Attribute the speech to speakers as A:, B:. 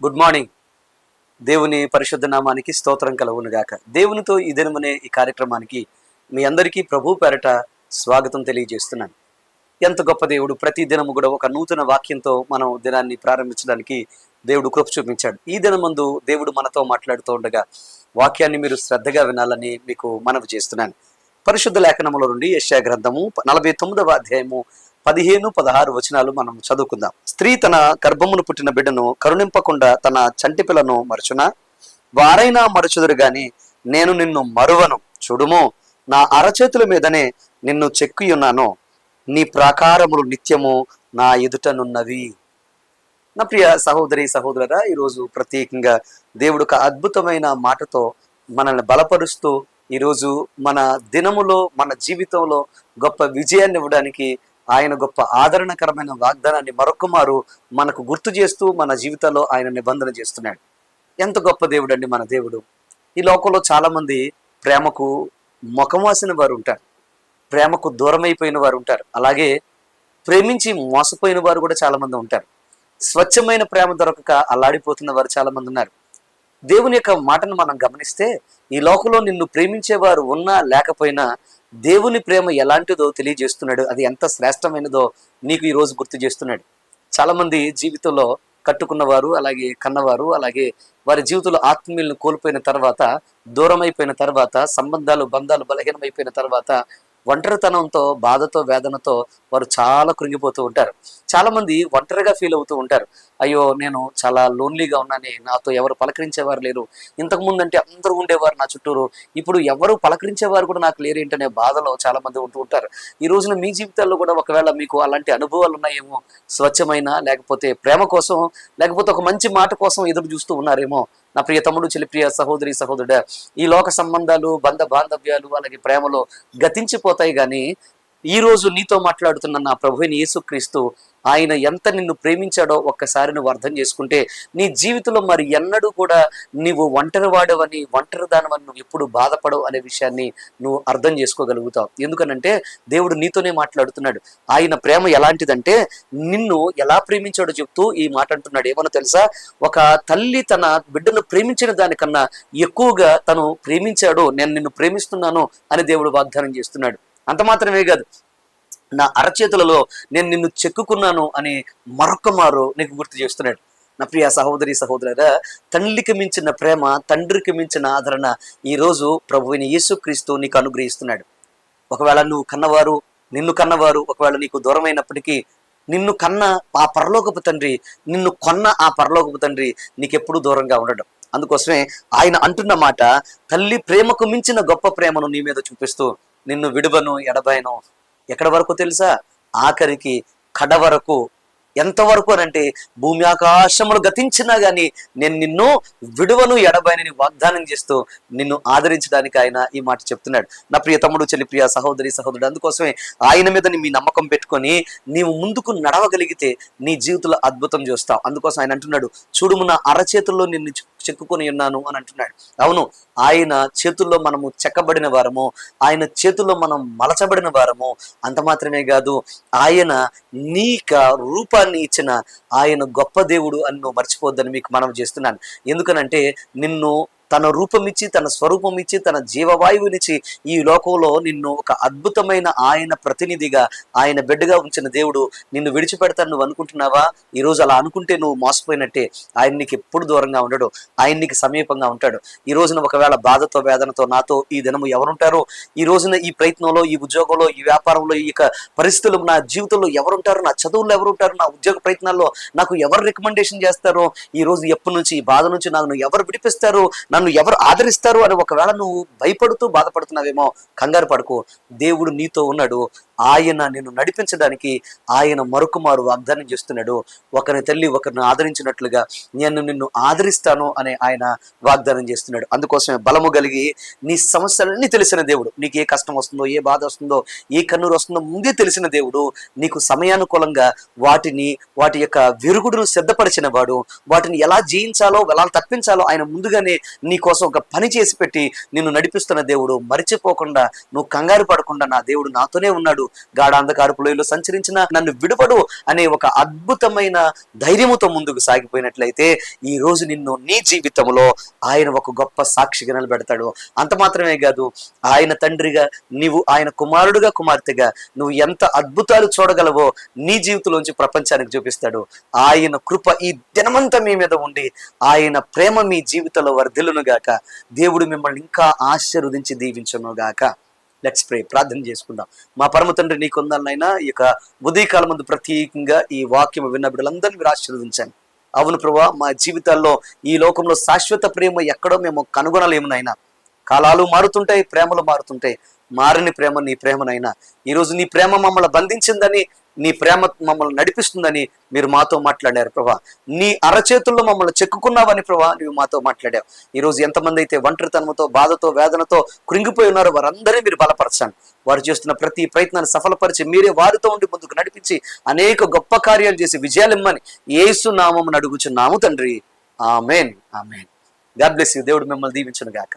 A: Good morning. దేవుని పరిశుద్ధ నామానికి స్తోత్రం కలుగునుగాక. దేవునితో ఈ దినమనే ఈ కార్యక్రమానికి మీ అందరికీ ప్రభు పేరట స్వాగతం తెలియజేస్తున్నాను. ఎంత గొప్ప దేవుడు! ప్రతి దినము కూడా ఒక నూతన వాక్యంతో మనం దినాన్ని ప్రారంభించడానికి దేవుడు కృప చూపించాడు. ఈ దినమందు దేవుడు మనతో మాట్లాడుతూ ఉండగా వాక్యాన్ని మీరు శ్రద్ధగా వినాలని మీకు మనవి చేస్తున్నాను. పరిశుద్ధ లేఖనముల నుండి యెషయా గ్రంథము 49వ అధ్యాయము 15-16 వచనాలు మనం చదువుకుందాం. స్త్రీ తన గర్భమును పుట్టిన బిడ్డను కరుణింపకుండా తన చంటి పిల్లను మరచునా? వారైనా మరచుదురు గాని నేను నిన్ను మరువను. చూడుము, నా అరచేతుల మీదనే నిన్ను చెక్కియున్నాను, నీ ప్రాకారములు నిత్యము నా ఎదుటనున్నవి. నా ప్రియ సహోదరి సహోదరురా, ఈరోజు ప్రత్యేకంగా దేవుడు ఒక అద్భుతమైన మాటతో మనల్ని బలపరుస్తూ ఈరోజు మన దినములో మన జీవితంలో గొప్ప విజయాన్ని ఇవ్వడానికి ఆయన గొప్ప ఆదరణకరమైన వాగ్దానాన్ని మరొకమారు మనకు గుర్తు చేస్తూ మన జీవితాల్లో ఆయన నిబంధన చేస్తున్నాడు. ఎంత గొప్ప దేవుడు అండి మన దేవుడు! ఈ లోకంలో చాలా మంది ప్రేమకు ముఖం వాసిన వారు ఉంటారు, ప్రేమకు దూరం అయిపోయిన వారు ఉంటారు, అలాగే ప్రేమించి మోసపోయిన వారు కూడా చాలా మంది ఉంటారు. స్వచ్ఛమైన ప్రేమ దొరకక అల్లాడిపోతున్న వారు చాలా మంది ఉన్నారు. దేవుని యొక్క మాటను మనం గమనిస్తే ఈ లోకంలో నిన్ను ప్రేమించేవారు ఉన్నా లేకపోయినా దేవుని ప్రేమ ఎలాంటిదో తెలియజేస్తున్నాడు. అది ఎంత శ్రేష్టమైనదో నీకు ఈ రోజు గుర్తు చేస్తున్నాడు. చాలా మంది జీవితంలో కట్టుకున్నవారు, అలాగే కన్నవారు, అలాగే వారి జీవితంలో ఆత్మీయులను కోల్పోయిన తర్వాత, దూరం అయిపోయిన తర్వాత, బంధాలు బలహీనమైపోయిన తర్వాత ఒంటరితనంతో, బాధతో, వేదనతో వారు చాలా కృంగిపోతూ ఉంటారు. చాలా మంది ఒంటరిగా ఫీల్ అవుతూ ఉంటారు. అయ్యో, నేను చాలా లోన్లీగా ఉన్నానే, నాతో ఎవరు పలకరించేవారు లేరు. ఇంతకుముందు అంటే అందరూ ఉండేవారు నా చుట్టూరు, ఇప్పుడు ఎవరు పలకరించేవారు కూడా నాకు లేరు ఏంటనే బాధలో చాలా మంది ఉంటూ ఉంటారు. ఈ రోజున మీ జీవితాల్లో కూడా ఒకవేళ మీకు అలాంటి అనుభవాలు ఉన్నాయేమో, స్వచ్ఛమైన లేకపోతే ప్రేమ కోసం, లేకపోతే ఒక మంచి మాట కోసం ఎదురు చూస్తూ ఉన్నారేమో. నా ప్రియ తమ్ముడు, చెల్లి, ప్రియ సహోదరి సహోదరుడా, ఈ లోక సంబంధాలు, బాంధవ్యాలు అలాగే ప్రేమలో గతించిపోతాయి. కానీ ఈ రోజు నీతో మాట్లాడుతున్న నా ప్రభువైన యేసుక్రీస్తు ఆయన ఎంత నిన్ను ప్రేమించాడో ఒక్కసారి నువ్వు అర్థం చేసుకుంటే నీ జీవితంలో మరి ఎన్నడూ కూడా నువ్వు ఒంటరివాడవని, ఒంటరిదానవని నువ్వు ఎప్పుడు బాధపడవు అనే విషయాన్ని నువ్వు అర్థం చేసుకోగలుగుతావు. ఎందుకనంటే దేవుడు నీతోనే మాట్లాడుతున్నాడు. ఆయన ప్రేమ ఎలాంటిదంటే నిన్ను ఎలా ప్రేమించాడో చెప్తూ ఈ మాట అంటున్నాడు. ఏమన్నా తెలుసా? ఒక తల్లి తన బిడ్డను ప్రేమించిన దానికన్నా ఎక్కువగా తను ప్రేమించాడు, నేను నిన్ను ప్రేమిస్తున్నాను అని దేవుడు వాగ్దానం చేస్తున్నాడు. అంత మాత్రమే కాదు, నా అరచేతులలో నేను నిన్ను చెక్కుకున్నాను అని మరొకమారు నీకు గుర్తు చేస్తున్నాడు. నా ప్రియ సహోదరి సహోదరురా, తల్లికి మించిన ప్రేమ, తండ్రికి మించిన ఆదరణ ఈ రోజు ప్రభువైన యేసుక్రీస్తు నీకు అనుగ్రహిస్తున్నాడు. ఒకవేళ నిన్ను కన్నవారు ఒకవేళ నీకు దూరమైనప్పటికీ నిన్ను కన్న ఆ పరలోకపు తండ్రి, నిన్ను కొన్న ఆ పరలోకపు తండ్రి నీకెప్పుడు దూరంగా ఉండడం. అందుకోసమే ఆయన అంటున్న మాట, తల్లి ప్రేమకు మించిన గొప్ప ప్రేమను నీ మీద చూపిస్తూ నిన్ను విడువను, ఎడబాయను. ఎక్కడి వరకు తెలుసా? ఆఖరికి కడ వరకు. ఎంతవరకు అనంటే భూమి ఆకాశములు గతించినా గానీ నేను నిన్ను విడువను, ఎడబాయనని వాగ్దానం చేస్తూ నిన్ను ఆదరించడానికి ఆయన ఈ మాట చెప్తున్నాడు. నా ప్రియ తమ్ముడు, చెల్లి, ప్రియ సహోదరి సహోదరుడు, అందుకోసమే ఆయన మీద మీ నమ్మకం పెట్టుకొని నీవు ముందుకు నడవగలిగితే నీ జీవితంలో అద్భుతం చూస్తావు. అందుకోసం ఆయన అంటున్నాడు, చూడుము, నా అరచేతుల్లో నిన్ను చెక్కుకొని ఉన్నాను అని అంటున్నాడు. అవును, ఆయన చేతుల్లో మనము చెక్కబడిన వారము, ఆయన చేతుల్లో మనం మలచబడిన వారము. అంత మాత్రమే కాదు, ఆయన నీక రూపాన్ని ఇచ్చిన ఆయన గొప్ప దేవుడు అని నువ్వు మర్చిపోద్దని మీకు మనం చేస్తున్నాను. ఎందుకనంటే నిన్ను తన రూపం ఇచ్చి, తన స్వరూపం ఇచ్చి, తన జీవవాయువునిచ్చి ఈ లోకంలో నిన్ను ఒక అద్భుతమైన ఆయన ప్రతినిధిగా, ఆయన బిడ్డగా ఉంచిన దేవుడు నిన్ను విడిచిపెడతాను నువ్వు అనుకుంటున్నావా? ఈరోజు అలా అనుకుంటే నువ్వు మోసపోయినట్టే. ఆయన నీకు ఎప్పుడు దూరంగా ఉండడు, ఆయన నీకు సమీపంగా ఉంటాడు. ఈ రోజున ఒకవేళ బాధతో, వేదనతో నాతో ఈ దినము ఎవరుంటారో, ఈ రోజున ఈ ప్రయత్నంలో, ఈ ఉద్యోగంలో, ఈ వ్యాపారంలో, ఈ పరిస్థితులు, నా జీవితంలో ఎవరుంటారు, నా చదువుల్లో ఎవరుంటారు, నా ఉద్యోగ ప్రయత్నాల్లో నాకు ఎవరు రికమెండేషన్ చేస్తారో, ఈ రోజు ఎప్పటి నుంచి, ఈ బాధ నుంచి నన్ను ఎవరు విడిపిస్తారు, నన్ను ఎవరు ఆదరిస్తారు అని ఒకవేళ నువ్వు భయపడుతూ బాధపడుతున్నావేమో, కంగారు పడుకో. దేవుడు నీతో ఉన్నాడు. ఆయన నిన్ను నడిపించడానికి ఆయన మరొకమారు వాగ్దానం చేస్తున్నాడు. ఒకరిని తల్లి ఒకరిని ఆదరించినట్లుగా నేను నిన్ను ఆదరిస్తాను అని ఆయన వాగ్దానం చేస్తున్నాడు. అందుకోసమే బలము కలిగి నీ సమస్యలన్నీ తెలిసిన దేవుడు, నీకు ఏ కష్టం వస్తుందో, ఏ బాధ వస్తుందో, ఏ కన్నూరు వస్తుందో ముందే తెలిసిన దేవుడు, నీకు సమయానుకూలంగా వాటి యొక్క విరుగుడును సిద్ధపరిచిన వాడు, వాటిని ఎలా జయించాలో, ఎలా తప్పించాలో ఆయన ముందుగానే నీ కోసం ఒక పని చేసి పెట్టి నిన్ను నడిపిస్తున్న దేవుడు. మరిచిపోకుండా, నువ్వు కంగారు పడకుండా, నా దేవుడు నాతోనే ఉన్నాడు, గాఢాంధకారపు లోయలో సంచరించిన నన్ను విడువడు అనే ఒక అద్భుతమైన ధైర్యముతో ముందుకు సాగిపోయినట్లయితే ఈ రోజు నిన్ను నీ జీవితంలో ఆయన ఒక గొప్ప సాక్షిగా నిలబెడతాడు. అంత మాత్రమే కాదు, ఆయన తండ్రిగా నీవు ఆయన కుమారుడుగా కుమార్తెగా నువ్వు ఎంత అద్భుతాలు చూడగలవో నీ జీవితంలోంచి ప్రపంచానికి చూపిస్తాడు. ఆయన కృప ఈ దినమంతా మీ మీద ఉండి ఆయన ప్రేమ మీ జీవితంలో వర్ధిల్లును గాక. దేవుడు మిమ్మల్ని ఇంకా ఆశీర్వదించి దీవించును గాక. Let's pray. ప్రార్థన చేసుకుందాం. మా పరమ తండ్రి నీ కొందరినైనా ఈ యొక్క ఉదయకాలం ముందు ప్రత్యేకంగా ఈ వాక్యం విన్న బిడ్డలందరినీ మీరు ఆశీర్వదించాను. అవును ప్రభువా, మా జీవితాల్లో ఈ లోకంలో శాశ్వత ప్రేమ ఎక్కడో మేము కనుగొనలేము నాయనా. కాలాలు మారుతుంటాయి, ప్రేమలు మారుతుంటాయి. మారని ప్రేమ నీ ప్రేమనైనా ఈరోజు నీ ప్రేమ మమ్మల్ని బంధించిందని, నీ ప్రేమ మమ్మల్ని నడిపిస్తుందని మీరు మాతో మాట్లాడారు ప్రభా. నీ అరచేతుల్లో మమ్మల్ని చెక్కుకున్నావని ప్రభా నువ్వు మాతో మాట్లాడావు. ఈరోజు ఎంతమంది అయితే ఒంటరితనంతో, బాధతో, వేదనతో కృంగిపోయి ఉన్నారో వారందరినీ మీరు బలపరచండి. వారు చేస్తున్న ప్రతి ప్రయత్నాన్ని సఫలపరిచి మీరే వారితో ఉండి ముందుకు నడిపించి అనేక గొప్ప కార్యాలు చేసి విజయాలు ఇమ్మని యేసు నామమున అడుగుచున్నాము తండ్రి. Amen, amen. God bless you. దేవుడు మిమ్మల్ని దీవించును గాక.